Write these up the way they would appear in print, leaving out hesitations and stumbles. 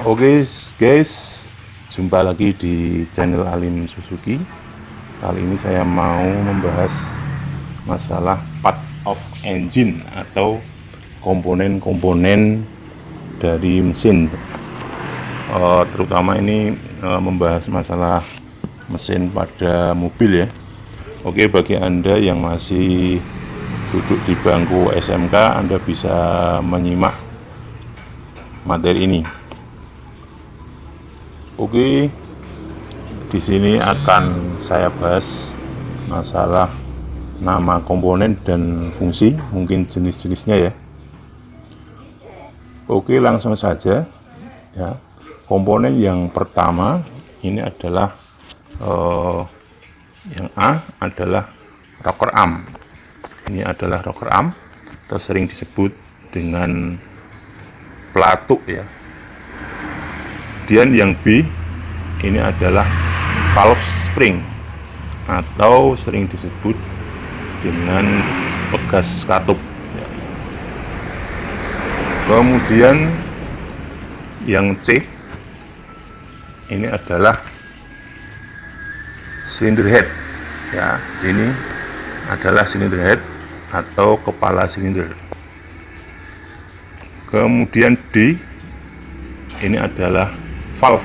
Oke guys, jumpa lagi di channel Alim Suzuki. Kali ini saya mau membahas masalah part of engine atau komponen-komponen dari mesin. Terutama ini membahas masalah mesin pada mobil ya. Oke, bagi Anda yang masih duduk di bangku SMK, Anda bisa menyimak materi ini. Oke, di sini akan saya bahas masalah nama komponen dan fungsi, mungkin jenis-jenisnya ya. Oke, langsung saja ya. Komponen yang pertama ini adalah yang A adalah rocker arm. Ini adalah rocker arm atau sering disebut dengan pelatuk ya. Kemudian yang B ini adalah valve spring atau sering disebut dengan pegas katup ya. Kemudian yang C ini adalah cylinder head ya. Ini adalah cylinder head atau kepala silinder. Kemudian D ini adalah valve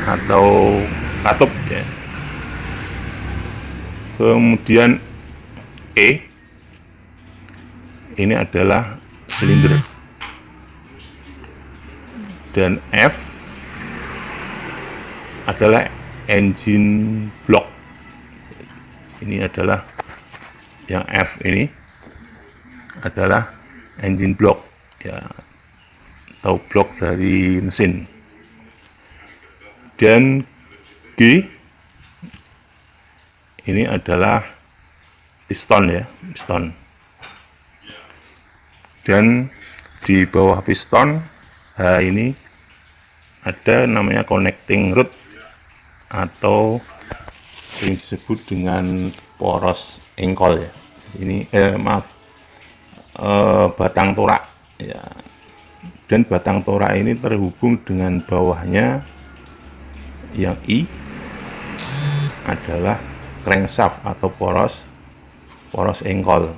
atau katup ya. Kemudian E ini adalah silinder dan F adalah engine block. Ini adalah yang F ini adalah engine block ya, atau blok dari mesin. Dan G ini adalah piston ya, piston. Dan di bawah piston H ini ada namanya connecting rod atau sering disebut dengan poros engkol ya. Ini batang torak ya. Dan batang torak ini terhubung dengan bawahnya yang I adalah crankshaft atau poros engkol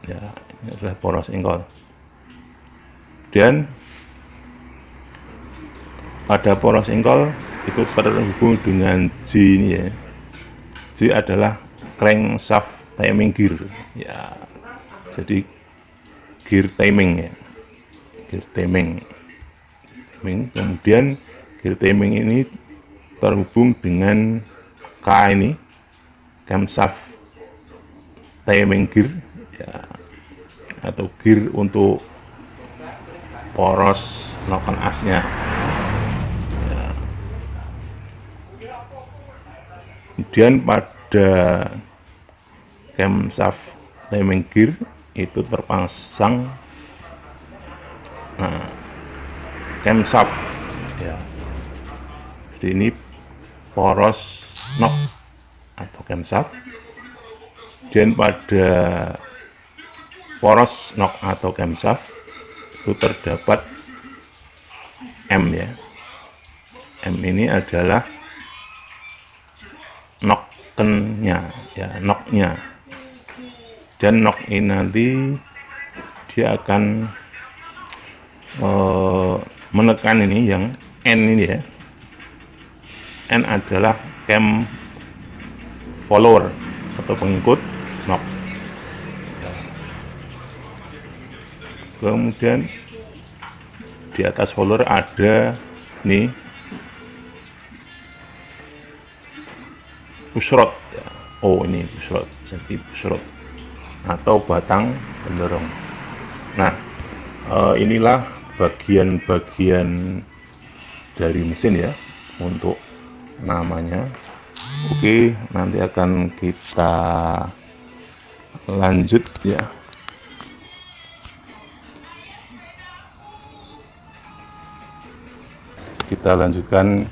ya. Ini adalah poros engkol. Dan pada poros engkol itu terhubung dengan J ini ya. J adalah crankshaft timing gear ya. Jadi gear timing ya, gear timing. Kemudian gear timing ini terhubung dengan K ini, camshaft timing gear ya, atau gear untuk poros noken asnya ya. Kemudian pada camshaft timing gear itu terpasang camshaft ya. Jadi ini poros nok atau camshaft, dan pada poros nok atau camshaft itu terdapat M ya. M ini adalah nokennya ya, noknya. Dan nok ini nanti dia akan menekan ini yang N ini ya. N adalah cam follower atau pengikut nok. Kemudian di atas follower ada nih pushrod ya. Oh, ini pushrod, jadi pushrod atau batang pendorong. Nah, inilah bagian-bagian dari mesin ya untuk namanya. Oke, nanti akan kita lanjut ya. Kita lanjutkan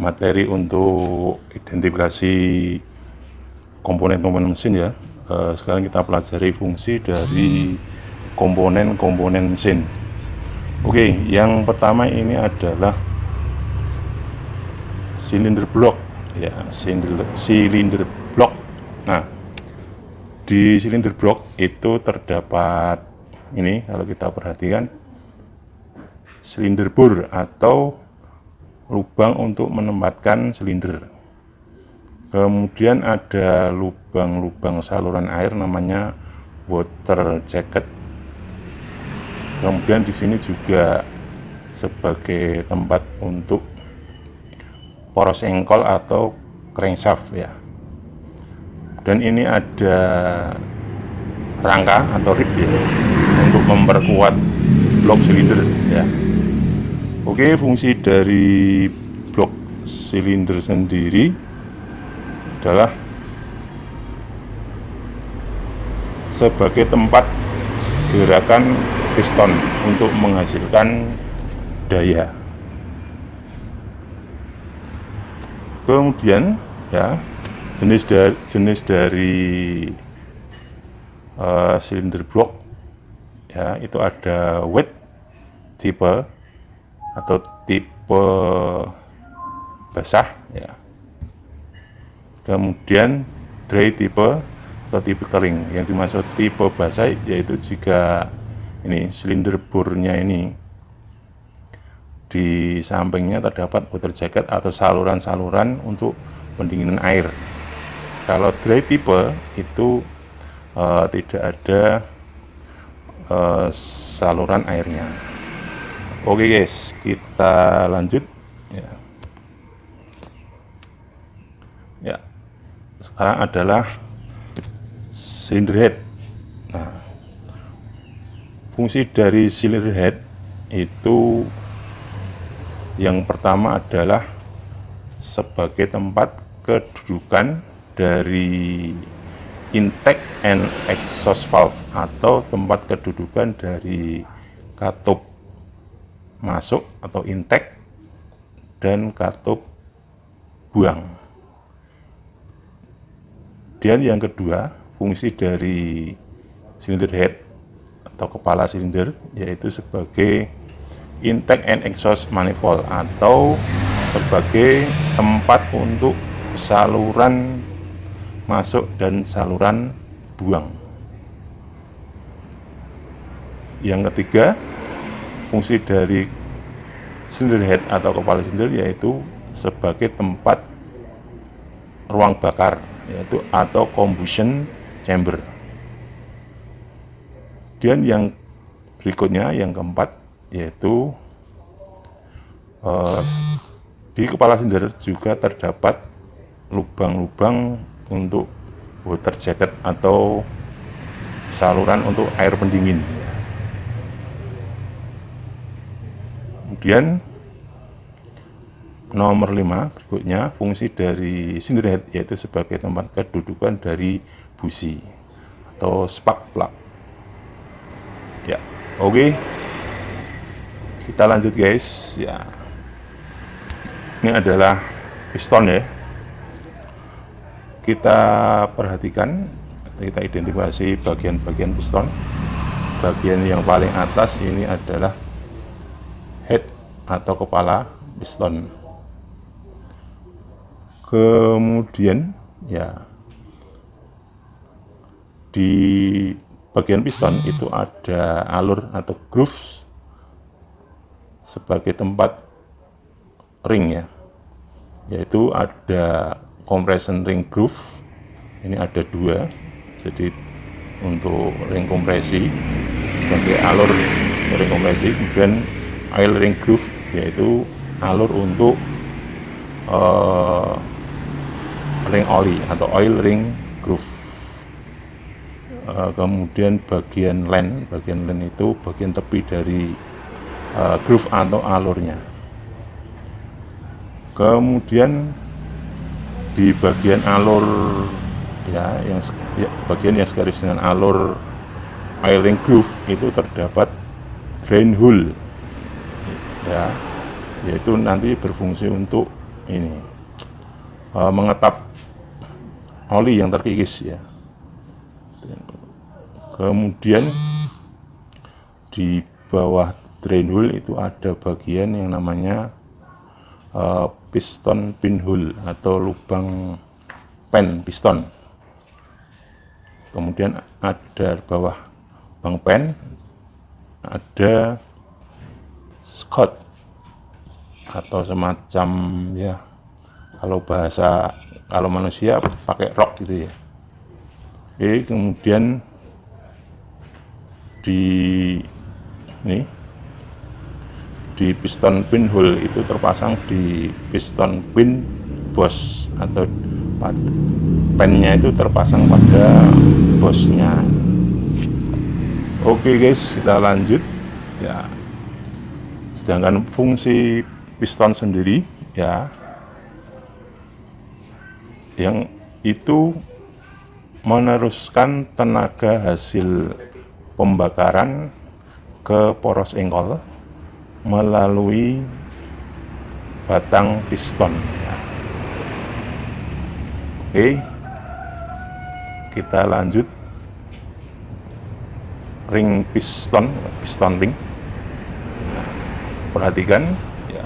materi untuk identifikasi komponen-komponen mesin ya. Sekarang kita pelajari fungsi dari komponen-komponen mesin. Oke, yang pertama ini adalah silinder blok ya, silinder blok. Nah, di silinder blok itu terdapat ini, kalau kita perhatikan, silinder bor atau lubang untuk menempatkan silinder. Kemudian ada lubang-lubang saluran air namanya water jacket. Kemudian di sini juga sebagai tempat untuk poros engkol atau crankshaft ya. Dan ini ada rangka atau rib ya, untuk memperkuat blok silinder ya. Oke, fungsi dari blok silinder sendiri adalah sebagai tempat gerakan piston untuk menghasilkan daya. Kemudian ya, jenis dari silinder blok ya, itu ada wet tipe atau tipe basah ya. Kemudian dry tipe atau tipe kering. Yang dimaksud tipe basah yaitu jika ini silinder bornya ini di sampingnya terdapat water jacket atau saluran-saluran untuk pendinginan air. Kalau dry tipe itu tidak ada saluran airnya. Oke guys, kita lanjut ya. Ya, sekarang adalah cylinder head. Nah, fungsi dari cylinder head itu yang pertama adalah sebagai tempat kedudukan dari intake and exhaust valve atau tempat kedudukan dari katup masuk atau intake dan katup buang. Dan yang kedua, fungsi dari cylinder head atau kepala silinder yaitu sebagai intake and exhaust manifold atau sebagai tempat untuk saluran masuk dan saluran buang. Yang ketiga, fungsi dari cylinder head atau kepala silinder yaitu sebagai tempat ruang bakar, yaitu atau combustion chamber. Dan yang berikutnya, yang keempat, yaitu di kepala silinder juga terdapat lubang-lubang untuk water jacket atau saluran untuk air pendingin. Kemudian nomor 5 berikutnya, fungsi dari cylinder head yaitu sebagai tempat kedudukan dari busi atau spark plug ya. Oke, kita lanjut guys ya. Ini adalah piston ya. Kita perhatikan, kita identifikasi bagian-bagian piston. Bagian yang paling atas ini adalah head atau kepala piston. Kemudian ya, di bagian piston itu ada alur atau groove sebagai tempat ring ya, yaitu ada compression ring groove. Ini ada dua, jadi untuk ring kompresi sebagai alur ring kompresi, kemudian oil ring groove yaitu alur untuk ring oli atau oil ring groove. Kemudian bagian line itu bagian tepi dari groove atau alurnya. Kemudian di bagian alur ya, bagian yang segaris dengan alur oil ring groove itu terdapat drain hole ya, yaitu nanti berfungsi untuk ini mengetap oli yang terkikis ya. Kemudian di bawah drain hole itu ada bagian yang namanya piston pinhole atau lubang pen piston. Kemudian ada bawah lubang pen ada Scott atau semacam ya, kalau manusia pakai rok gitu ya. Oke, kemudian di piston pinhole itu terpasang di piston pin boss atau pennya itu terpasang pada bosnya. Oke guys, kita lanjut ya. Sedangkan fungsi piston sendiri ya, yang itu meneruskan tenaga hasil pembakaran ke poros engkol melalui batang piston ya. Oke, kita lanjut ring piston ring. Perhatikan ya,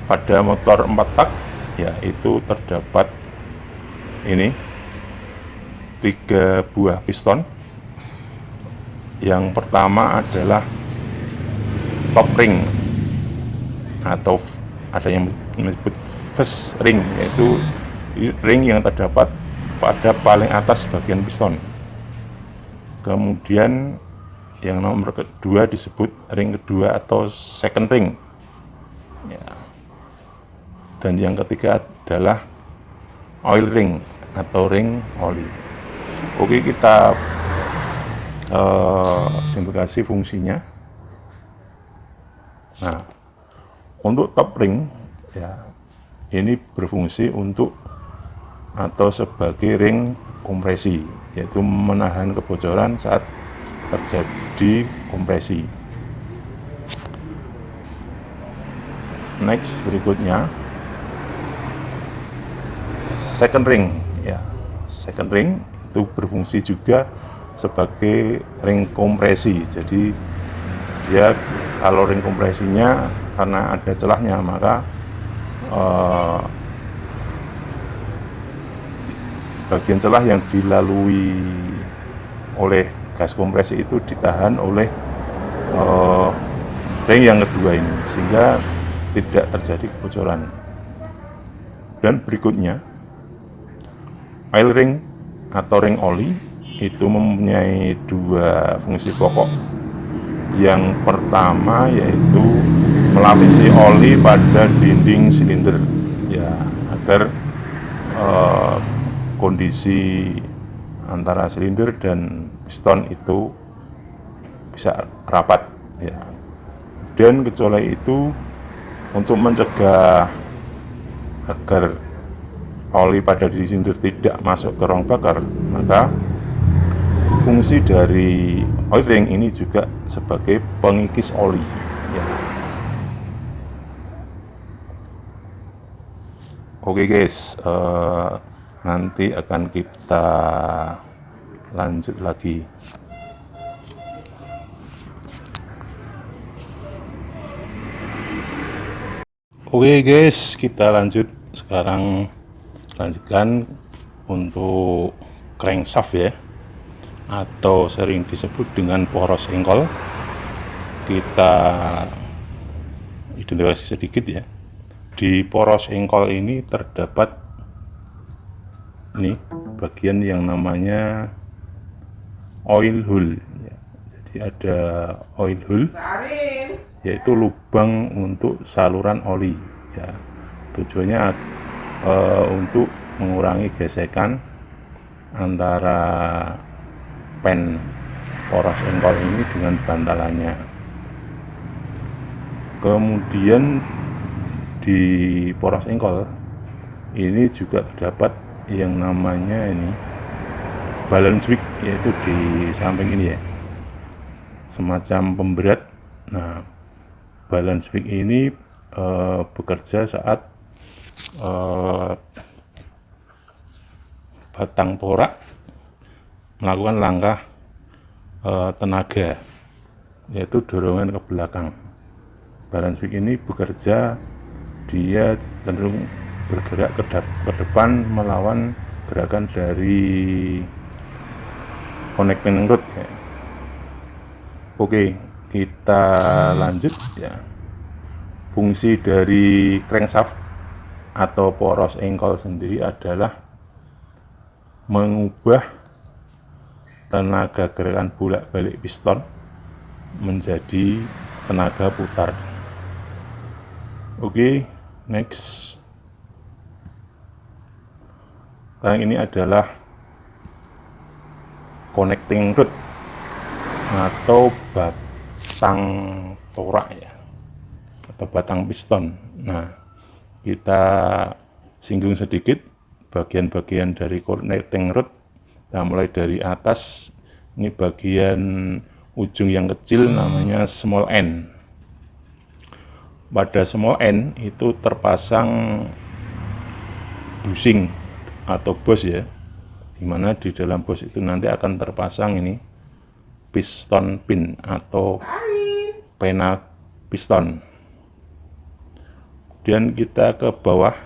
pada motor 4 tak ya itu terdapat ini 3 buah piston. Yang pertama adalah top ring atau ada yang menyebut first ring, yaitu ring yang terdapat pada paling atas bagian piston. Kemudian yang nomor kedua disebut ring kedua atau second ring ya. Dan yang ketiga adalah oil ring atau ring oli. Oke, kita identifikasi fungsinya. Nah, untuk top ring ya, ini berfungsi untuk atau sebagai ring kompresi, yaitu menahan kebocoran saat terjadi kompresi. Next, berikutnya second ring ya. Second ring itu berfungsi juga sebagai ring kompresi. Jadi dia kalau ring kompresinya karena ada celahnya, maka bagian celah yang dilalui oleh gas kompresi itu ditahan oleh ring yang kedua ini, sehingga tidak terjadi kebocoran. Dan berikutnya oil ring atau ring oli itu mempunyai 2 fungsi pokok. Yang pertama yaitu melapisi oli pada dinding silinder ya, agar kondisi antara silinder dan piston itu bisa rapat ya. Dan kecuali itu, untuk mencegah agar oli pada dinding silinder tidak masuk ke rong bakar, maka fungsi dari oil ring ini juga sebagai pengikis oli ya. Oke guys, nanti akan kita lanjut lagi. Oke guys, kita lanjutkan untuk crankshaft ya, atau sering disebut dengan poros engkol. Kita identifikasi sedikit ya. Di poros engkol ini terdapat ini bagian yang namanya oil hole ya. Jadi ada oil hole, yaitu lubang untuk saluran oli ya. Tujuannya untuk mengurangi gesekan antara pen poros engkol ini dengan bantalannya. Kemudian di poros engkol ini juga terdapat yang namanya ini balance wick, yaitu di samping ini ya, semacam pemberat. Nah, balance wick ini bekerja saat batang torak melakukan langkah tenaga, yaitu dorongan ke belakang. balance beam ini bekerja, dia cenderung bergerak ke depan melawan gerakan dari connecting rod ya. Oke, kita lanjut ya. Fungsi dari crankshaft atau poros engkol sendiri adalah mengubah tenaga gerakan bolak-balik piston menjadi tenaga putar. Oke, next. Sekarang ini adalah connecting rod atau batang torak ya, atau batang piston. Nah, kita singgung sedikit bagian-bagian dari connecting rod. Nah, mulai dari atas, ini bagian ujung yang kecil namanya small end. Pada small end itu terpasang bushing atau bos ya, dimana di dalam bos itu nanti akan terpasang ini piston pin atau pena piston. Kemudian kita ke bawah,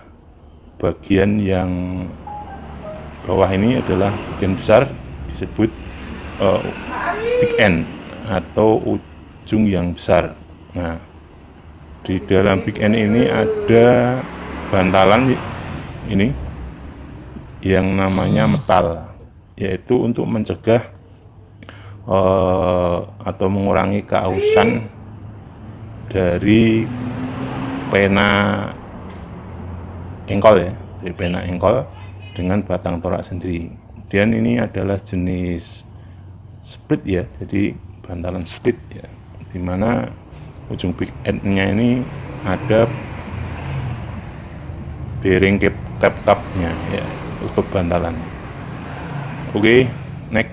bagian yang bawah ini adalah bagian besar, disebut big end atau ujung yang besar. Nah, di dalam big end ini ada bantalan ini yang namanya metal, yaitu untuk mencegah atau mengurangi keausan dari pena engkol ya, dari pena engkol dengan batang torak sendiri. Kemudian ini adalah jenis split ya, jadi bantalan split ya, dimana ujung big end-nya ini ada bearing cap-capnya ya, untuk bantalan. Oke, next.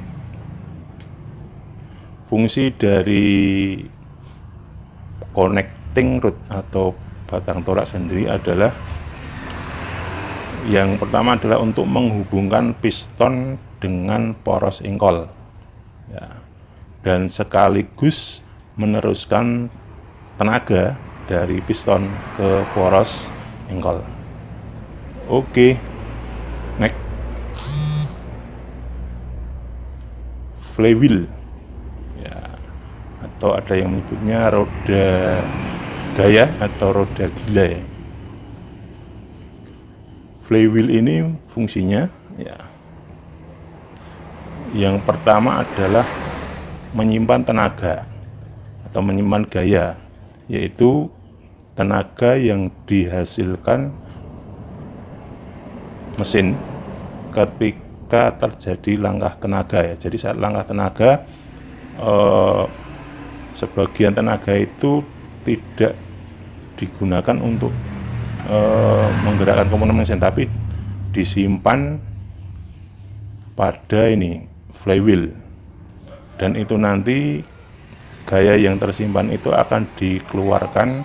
Fungsi dari connecting rod atau batang torak sendiri adalah, yang pertama adalah untuk menghubungkan piston dengan poros engkol ya, dan sekaligus meneruskan tenaga dari piston ke poros engkol. Oke, next. Flywheel ya, atau ada yang menyebutnya roda gaya atau roda gila ya. Flywheel ini fungsinya ya, yang pertama adalah menyimpan tenaga atau menyimpan gaya, yaitu tenaga yang dihasilkan mesin ketika terjadi langkah tenaga ya. Jadi saat langkah tenaga, sebagian tenaga itu tidak digunakan untuk menggerakkan komponen mesin, tapi disimpan pada ini flywheel, dan itu nanti gaya yang tersimpan itu akan dikeluarkan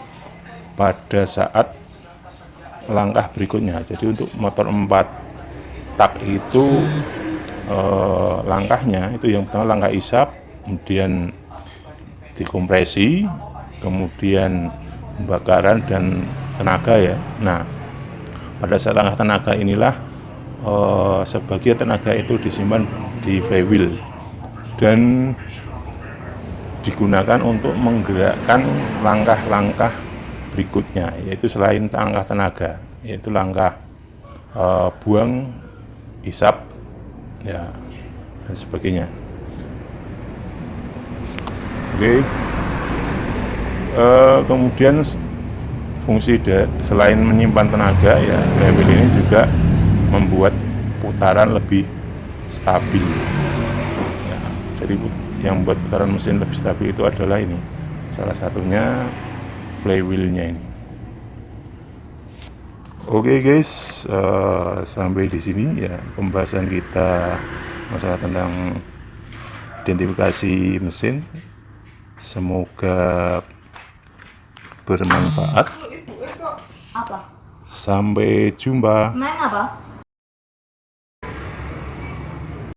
pada saat langkah berikutnya. Jadi untuk motor 4 tak itu langkahnya itu yang pertama langkah isap, kemudian dikompresi, kemudian pembakaran dan tenaga ya. Nah, pada saat langkah tenaga inilah sebagian tenaga itu disimpan di flywheel dan digunakan untuk menggerakkan langkah-langkah berikutnya, yaitu selain langkah tenaga, yaitu langkah buang, isap ya, dan sebagainya. Oke. Kemudian fungsi selain menyimpan tenaga ya, flywheel ini juga membuat putaran lebih stabil ya. Jadi yang membuat putaran mesin lebih stabil itu adalah ini, salah satunya flywheelnya ini. Oke guys, sampai di sini ya pembahasan kita masalah tentang identifikasi mesin. Semoga bermanfaat. Apa? Sampai jumpa. Main apa?